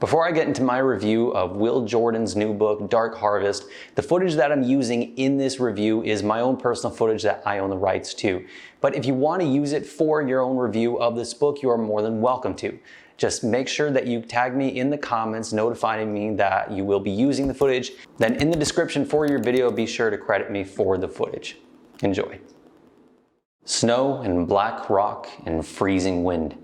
Before I get into my review of Will Jordan's new book, Dark Harvest, the footage that I'm using in this review is my own personal footage that I own the rights to. But if you want to use it for your own review of this book, you are more than welcome to. Just make sure that you tag me in the comments notifying me that you will be using the footage. Then in the description for your video, be sure to credit me for the footage. Enjoy. Snow and black rock and freezing wind.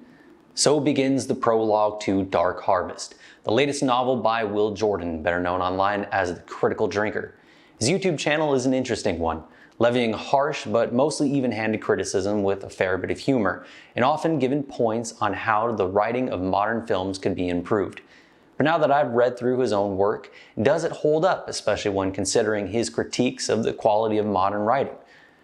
So begins the prologue to Dark Harvest, the latest novel by Will Jordan, better known online as The Critical Drinker. His YouTube channel is an interesting one, levying harsh but mostly even-handed criticism with a fair bit of humor, and often giving points on how the writing of modern films could be improved. But now that I've read through his own work, does it hold up, especially when considering his critiques of the quality of modern writing?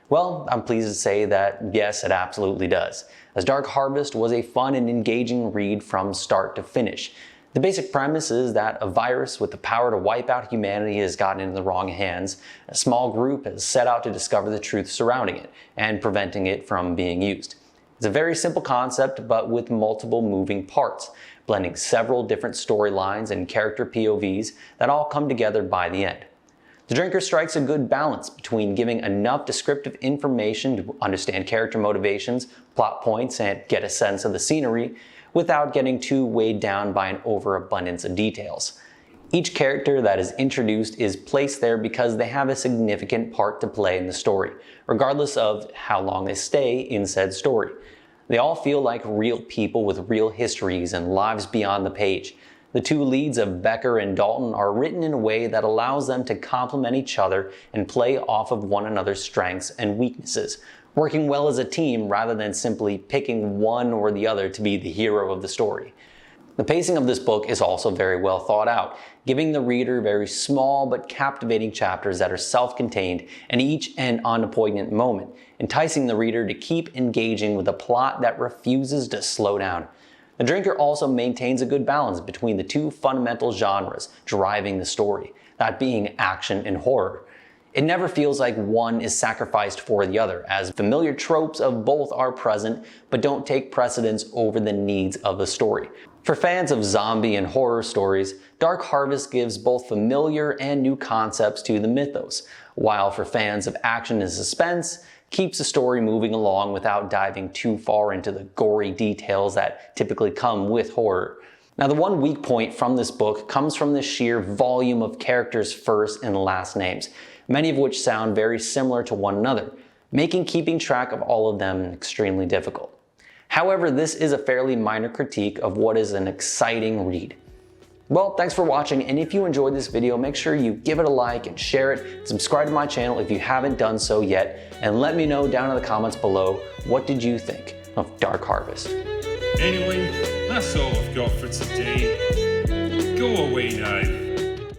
Well, I'm pleased to say that yes, it absolutely does, as Dark Harvest was a fun and engaging read from start to finish. The basic premise is that a virus with the power to wipe out humanity has gotten into the wrong hands. A small group has set out to discover the truth surrounding it and preventing it from being used. It's a very simple concept, but with multiple moving parts, blending several different storylines and character POVs that all come together by the end. The Drinker strikes a good balance between giving enough descriptive information to understand character motivations, plot points, and get a sense of the scenery, without getting too weighed down by an overabundance of details. Each character that is introduced is placed there because they have a significant part to play in the story, regardless of how long they stay in said story. They all feel like real people with real histories and lives beyond the page. The two leads of Becker and Dalton are written in a way that allows them to complement each other and play off of one another's strengths and weaknesses, working well as a team rather than simply picking one or the other to be the hero of the story. The pacing of this book is also very well thought out, giving the reader very small but captivating chapters that are self-contained and each end on a poignant moment, enticing the reader to keep engaging with a plot that refuses to slow down. The Drinker also maintains a good balance between the two fundamental genres driving the story, that being action and horror. It never feels like one is sacrificed for the other, as familiar tropes of both are present but don't take precedence over the needs of the story. For fans of zombie and horror stories, Dark Harvest gives both familiar and new concepts to the mythos, while for fans of action and suspense, keeps the story moving along without diving too far into the gory details that typically come with horror. Now, the one weak point from this book comes from the sheer volume of characters' first and last names, many of which sound very similar to one another, making keeping track of all of them extremely difficult. However, this is a fairly minor critique of what is an exciting read. Well, thanks for watching, and if you enjoyed this video, make sure you give it a like and share it, subscribe to my channel if you haven't done so yet, and let me know down in the comments below, what did you think of Dark Harvest? Anyway, that's all I've got for today. Go away now.